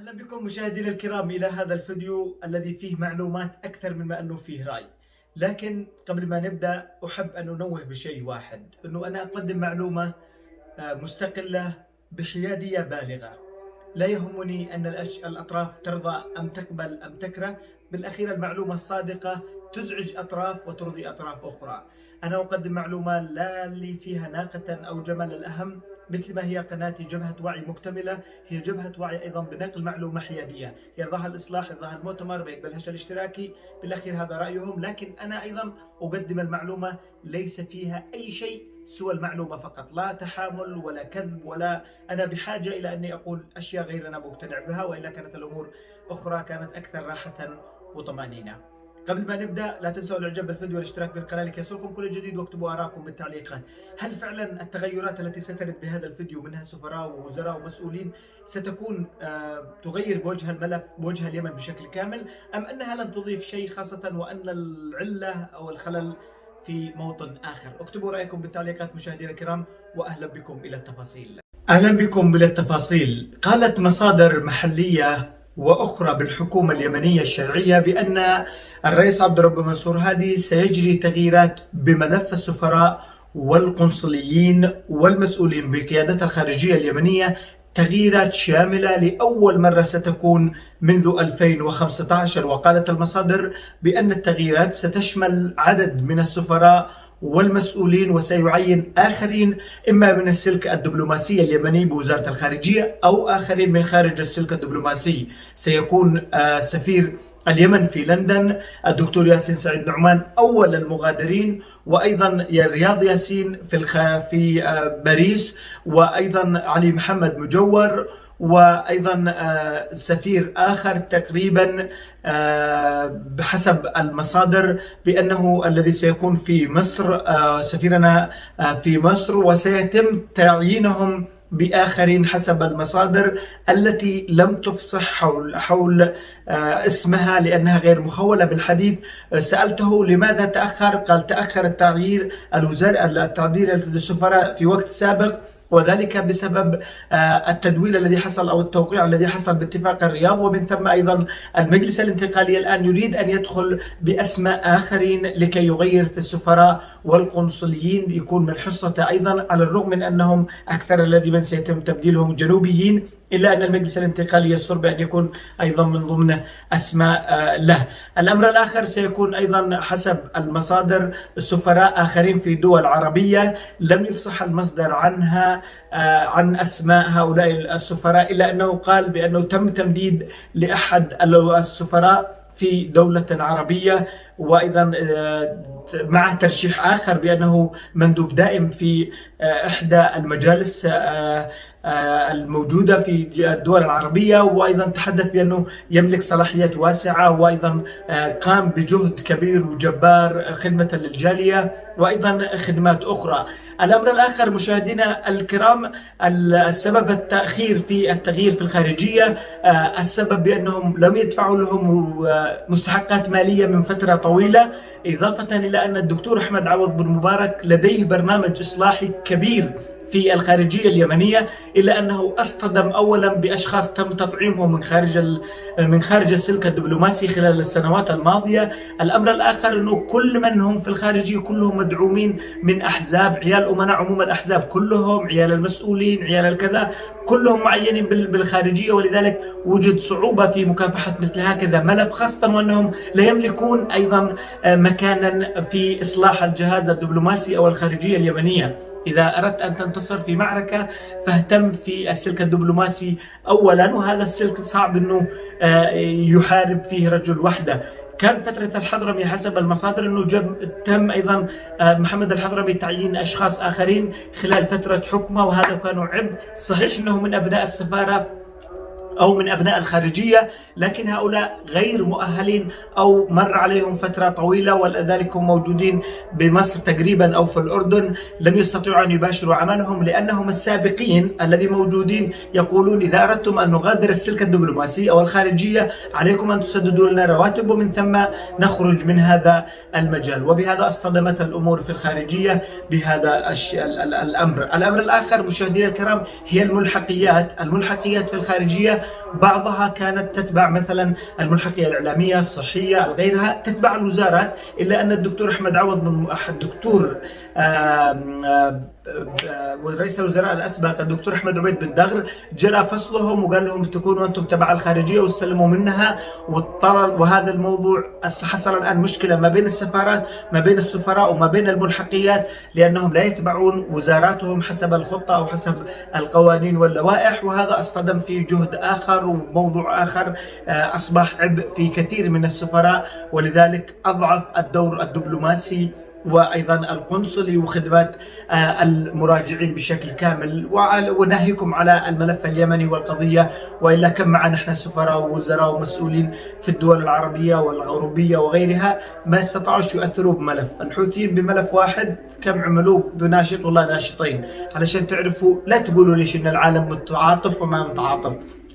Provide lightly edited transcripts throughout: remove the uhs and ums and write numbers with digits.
أهلا بكم مشاهدينا الكرام إلى هذا الفيديو الذي فيه معلومات أكثر مما أنه فيه رأي. لكن قبل ما نبدأ أحب أن أنوه بشيء واحد، أنه أنا أقدم معلومة مستقلة بحيادية بالغة. لا يهمني أن الأطراف ترضى أم تقبل أم تكره، بالأخير المعلومة الصادقة تزعج أطراف وترضي أطراف أخرى. أنا أقدم معلومة لا لي فيها ناقة أو جمل، الأهم مثل ما هي قناتي جبهة وعي مكتملة، هي جبهة وعي أيضا بنقل معلومة حيادية، يرضاها الإصلاح يرضاها المؤتمر، ما يقبلهاش الاشتراكي، بالأخير هذا رأيهم. لكن أنا أيضا أقدم المعلومة ليس فيها أي شيء سوى المعلومة فقط، لا تحامل ولا كذب، ولا أنا بحاجة إلى أني أقول أشياء غير أنا مقتنع بها، وإلا كانت الأمور أخرى كانت أكثر راحة وطمأنينة. قبل ما نبدأ لا تنسوا الاعجاب بالفيديو والاشتراك بالقناة لكي يصلكم كل جديد، واكتبوا آراءكم بالتعليقات. هل فعلا التغيرات التي سترد بهذا الفيديو منها سفراء ووزراء ومسؤولين ستكون تغير بوجه الملف بوجه اليمن بشكل كامل، أم أنها لن تضيف شيء، خاصة وأن العلة أو الخلل في موطن آخر؟ اكتبوا رأيكم بالتعليقات مشاهدينا الكرام، وأهلا بكم إلى التفاصيل. أهلا بكم إلى التفاصيل. قالت مصادر محلية وأخرى بالحكومة اليمنية الشرعية بأن الرئيس عبد الرب منصور هادي سيجري تغييرات بملف السفراء والقنصليين والمسؤولين بقيادة الخارجية اليمنية، تغييرات شاملة لأول مرة ستكون منذ 2015. وقالت المصادر بأن التغييرات ستشمل عدد من السفراء والمسؤولين، وسيعين آخرين إما من السلك الدبلوماسي اليمني بوزارة الخارجية أو آخرين من خارج السلك الدبلوماسي. سيكون سفير اليمن في لندن الدكتور ياسين سعيد نعمان أول المغادرين، وأيضا رياض ياسين في باريس، وأيضا علي محمد مجور، وأيضا سفير آخر تقريبا بحسب المصادر بأنه الذي سيكون في مصر، سفيرنا في مصر، وسيتم تعيينهم بآخرين حسب المصادر التي لم تفصح حول اسمها لأنها غير مخولة بالحديث. سألته لماذا تأخر؟ قال تأخر التعيين للسفراء في وقت سابق، وذلك بسبب التدويل الذي حصل أو التوقيع الذي حصل باتفاق الرياض، ومن ثم أيضا المجلس الانتقالي الآن يريد أن يدخل بأسماء آخرين لكي يغير في السفراء والقنصليين، يكون من حصته أيضا، على الرغم من أنهم أكثر الذين سيتم تبديلهم جنوبيين، إلا أن المجلس الانتقالي يصر بأن يكون أيضا من ضمن أسماء له. الأمر الآخر سيكون أيضا حسب المصادر سفراء آخرين في دول عربية لم يفصح المصدر عنها عن أسماء هؤلاء السفراء، إلا أنه قال بأنه تم تمديد لأحد السفراء في دولة عربية، وأيضا مع ترشيح آخر بأنه مندوب دائم في إحدى المجالس الموجودة في الدول العربية، وأيضا تحدث بأنه يملك صلاحيات واسعة، وأيضا قام بجهد كبير وجبار خدمة للجالية وأيضا خدمات أخرى. الأمر الآخر مشاهدينا الكرام، السبب التأخير في التغيير في الخارجية، السبب بأنهم لم يدفعوا لهم مستحقات مالية من فترة طويلة، إضافة إلى أن الدكتور أحمد عوض بن مبارك لديه برنامج إصلاحي كبير في الخارجية اليمنية، إلا أنه اصطدم أولا بأشخاص تم تطعيمهم من خارج السلك الدبلوماسي خلال السنوات الماضية. الأمر الآخر أنه كل من هم في الخارجية كلهم مدعومين من أحزاب، عيال أمناء عموم الأحزاب كلهم، عيال المسؤولين، عيال الكذا، كلهم معينين بالخارجية، ولذلك وجد صعوبة في مكافحة مثل هكذا ملف، خاصة وأنهم لا يملكون أيضا مكانا في إصلاح الجهاز الدبلوماسي أو الخارجية اليمنية. إذا أردت أن تنتصر في معركة فاهتم في السلك الدبلوماسي أولا، وهذا السلك صعب أنه يحارب فيه رجل وحده. كان فترة الحضرمي حسب المصادر أنه تم أيضا محمد الحضرمي تعيين أشخاص آخرين خلال فترة حكمه، وهذا كانوا عبء. صحيح أنه من أبناء السفارة أو من أبناء الخارجية، لكن هؤلاء غير مؤهلين أو مر عليهم فترة طويلة، ولذلك هم موجودين بمصر تقريبا أو في الأردن، لم يستطيعوا أن يباشروا عملهم، لأنهم السابقين الذي موجودين يقولون إذا أردتم أن نغادر السلك الدبلوماسي أو الخارجية عليكم أن تسددوا لنا رواتب، ومن ثم نخرج من هذا المجال. وبهذا اصطدمت الأمور في الخارجية بهذا الأمر. الأمر الآخر مشاهدينا الكرام هي الملحقيات في الخارجية، بعضها كانت تتبع مثلا الملحقية الإعلامية الصحية غيرها تتبع الوزارات، إلا أن الدكتور أحمد عوض من الدكتور ورئيس الوزراء الاسبق الدكتور احمد عبيد بن دغر جرى فصلهم وقال لهم تكونوا انتم تبع الخارجيه واستلموا منها، وهذا الموضوع حصل الان مشكله ما بين السفارات، ما بين السفراء وما بين الملحقيات، لانهم لا يتبعون وزاراتهم حسب الخطه او حسب القوانين واللوائح، وهذا اصطدم في جهد اخر وموضوع اخر اصبح عبء في كثير من السفراء، ولذلك اضعف الدور الدبلوماسي وايضا القنصلي وخدمات المراجعين بشكل كامل. وناهيكم على الملف اليمني والقضيه، والا كم معنا احنا سفراء ووزراء ومسؤولين في الدول العربيه والاوروبيه وغيرها ما استطاعوش يؤثروا بملف. الحوثيين بملف واحد كم عملوا بناشط والله ناشطين، علشان تعرفوا لا تقولوا ليش ان العالم متعاطف وما متعاطف.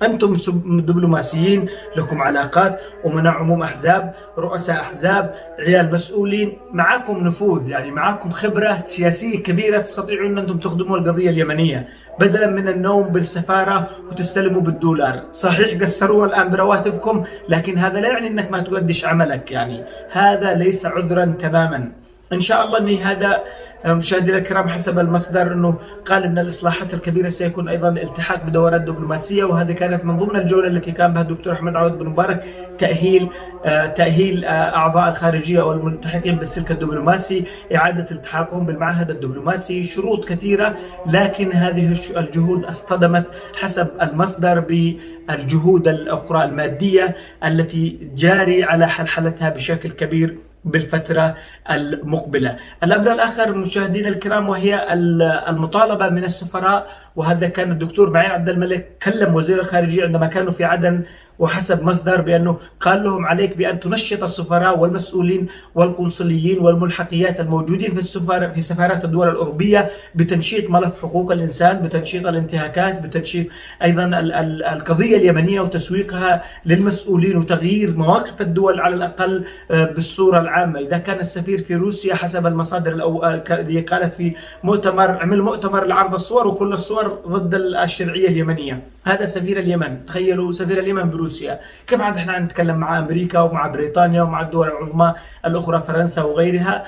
أنتم دبلوماسيين لكم علاقات، أمناء عموم أحزاب، رؤساء أحزاب، عيال مسؤولين، معكم نفوذ، يعني معكم خبرة سياسية كبيرة تستطيعون أن أنتم تخدموا القضية اليمنية بدلا من النوم بالسفارة وتستلموا بالدولار. صحيح قصروا الآن برواتبكم، لكن هذا لا يعني أنك ما تقدش عملك، يعني هذا ليس عذرا تماما. إن شاء الله أن هذا مشاهدينا الكرام حسب المصدر أنه قال أن الإصلاحات الكبيرة سيكون أيضا الالتحاق بدورات دبلوماسية، وهذه كانت من ضمن الجولة التي قام بها الدكتور أحمد عوض بن مبارك، تأهيل أعضاء الخارجية والملتحقين بالسلك الدبلوماسي، إعادة التحاقهم بالمعهد الدبلوماسي، شروط كثيرة، لكن هذه الجهود اصطدمت حسب المصدر بالجهود الأخرى المادية التي جاري على حلحلتها بشكل كبير بالفترة المقبلة. الأمر الآخر مشاهدينا الكرام وهي المطالبة من السفراء، وهذا كان الدكتور معين عبد الملك كلم وزير الخارجية عندما كانوا في عدن، وحسب مصدر بأنه قال لهم عليك بأن تنشط السفراء والمسؤولين والقنصليين والملحقيات الموجودين في سفارات الدول الأوروبية بتنشيط ملف حقوق الإنسان، بتنشيط الانتهاكات، بتنشيط أيضا القضية اليمنية وتسويقها للمسؤولين وتغيير مواقف الدول على الأقل بالصورة العامة. إذا كان السفير في روسيا حسب المصادر التي قالت في مؤتمر، عمل مؤتمر لعرض الصور وكل الصور ضد الشرعية اليمنية، هذا سفير اليمن. تخيلوا سفير اليمن بروسيا. كيف عاد احنا نتكلم مع امريكا ومع بريطانيا ومع الدول العظمى الاخرى فرنسا وغيرها؟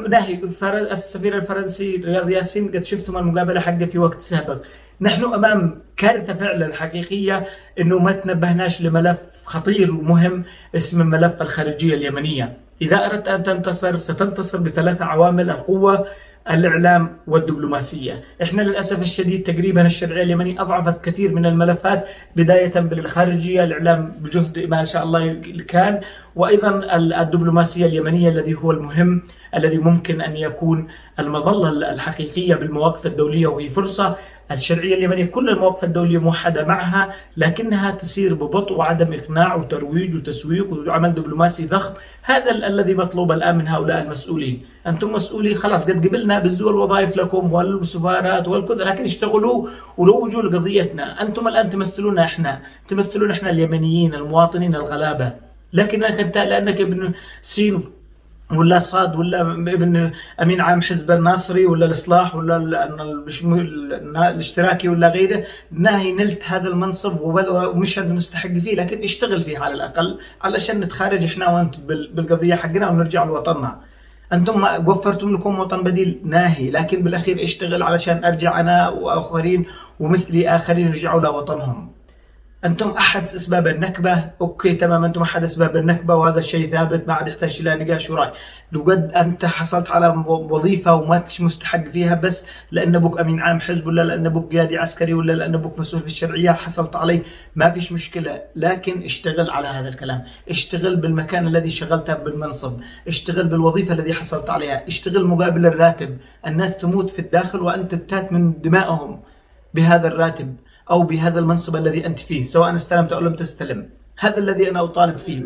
ناهي السفير الفرنسي رياض ياسين قد شفتم المقابله حقه في وقت سابق. نحن امام كارثه فعلا حقيقيه انه ما تنبهناش لملف خطير ومهم اسمه ملف الخارجيه اليمنيه. اذا اردت ان تنتصر ستنتصر بثلاث عوامل: القوه، الإعلام، والدبلوماسية. إحنا للأسف الشديد تقريبا الشرعية اليمنية أضعفت كثير من الملفات، بداية بالخارجية، الإعلام بجهد ما شاء الله كان، وأيضا الدبلوماسية اليمنية الذي هو المهم، الذي ممكن أن يكون المظلة الحقيقية بالمواقف الدولية، وهي فرصة. الشرعية اليمنية كل المواقف الدولية موحدة معها، لكنها تسير ببطء وعدم إقناع وترويج وتسويق وعمل دبلوماسي ضخم. هذا الذي مطلوب الآن من هؤلاء المسؤولين. أنتم مسؤولين خلاص، قد قبلنا بزوا الوظائف لكم والسفارات والكذا، لكن اشتغلوا وروجوا لقضيتنا. أنتم الآن تمثلون إحنا اليمنيين المواطنين الغلابة، لأنك ابن سين ولا صاد ولا ابن امين عام حزب الناصري ولا الاصلاح ولا الاشتراكي ولا غيره، ناهي نلت هذا المنصب ومش مستحق فيه، لكن اشتغل فيه على الاقل علشان نتخارج احنا وانت بالقضيه حقنا ونرجع لوطننا. انتم ما وفرتم لكم وطن بديل، ناهي، لكن بالاخير اشتغل علشان ارجع انا واخرين ومثلي اخرين يرجعوا لوطنهم. أنتم أحد أسباب النكبة، أوكي تمام، أنتم أحد أسباب النكبة وهذا الشيء ثابت ما عاد يحتاج إلى نقاش وراي. لو قد أنت حصلت على وظيفة وما تش مستحق فيها بس لأن أبوك أمين عام حزب ولا لأن أبوك قيادي عسكري ولا لأن أبوك مسؤول في الشرعية حصلت عليه، ما فيش مشكلة، لكن اشتغل على هذا الكلام، اشتغل بالمكان الذي شغلته بالمنصب، اشتغل بالوظيفة الذي حصلت عليها، اشتغل مقابل الراتب. الناس تموت في الداخل وأنت تات من دمائهم بهذا الراتب أو بهذا المنصب الذي أنت فيه، سواء استلمت أو لم تستلم. هذا الذي أنا أطالب فيه.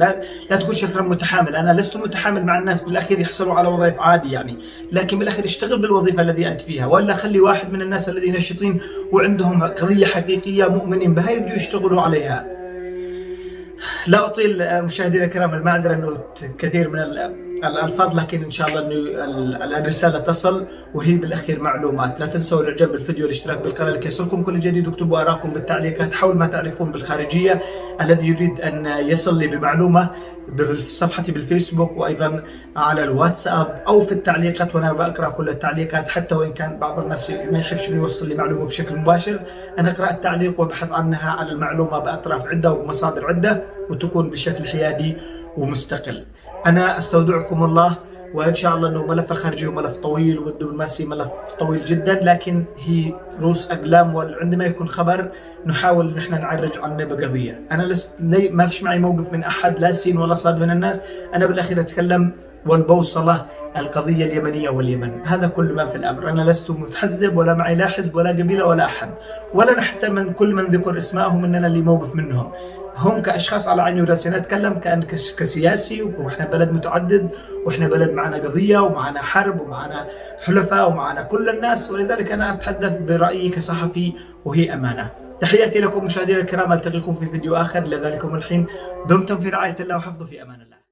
لا تقول شكرا متحامل، أنا لست متحامل مع الناس، بالأخير يحصلوا على وظائف عادي يعني، لكن بالأخير اشتغل بالوظيفة الذي أنت فيها، ولا خلي واحد من الناس الذين نشطين وعندهم قضية حقيقية مؤمنين بها يجوا يشتغلوا عليها. لا أطيل مشاهدينا الكرام، المعذرة أنه كثير من الألفاظ، لكن إن شاء الله إنه الرسالة تصل، وهي بالأخير معلومات. لا تنسوا الإعجاب بالفيديو والاشتراك بالقناة لكي يصلكم كل جديد، واكتبوا آراءكم بالتعليقات حول ما تعرفون بالخارجية. الذي يريد أن يصل لي بمعلومة بصفحتي بالفيسبوك وأيضا على الواتساب أو في التعليقات، وأنا بقرأ كل التعليقات، حتى وإن كان بعض الناس ما يحبش إنه يوصل لي معلومة بشكل مباشر. أنا أقرأ التعليق وأبحث عنها على المعلومة بأطراف عدة ومصادر عدة، وتكون بشكل حيادي ومستقل. أنا أستودعكم الله، وإن شاء الله أنه ملف الخارجية ملف طويل والدبلوماسي ملف طويل جدا، لكن هي رؤوس أقلام، وعندما يكون خبر نحاول ان احنا نعرج عنه بقضيه. انا ما فيش معي موقف من احد، لا سين ولا صاد من الناس. انا بالاخير اتكلم والبوصله القضيه اليمنيه واليمن، هذا كل ما في الامر. انا لست متحزب ولا معي لا حزب ولا قبيله ولا احد، ولا حتى من كل من ذكر اسمائهم اننا لي موقف منهم. هم كاشخاص على عيني وراسي، انا اتكلم كسياسي، واحنا بلد متعدد، واحنا بلد معنا قضيه ومعنا حرب ومعنا حلفاء ومعنا كل الناس، ولذلك انا اتحدث برايي كصحفي، وهي امانه. تحياتي لكم مشاهدينا الكرام، التقيكم في فيديو اخر. لذلكم الحين دمتم في رعايه الله وحفظه، في امان الله.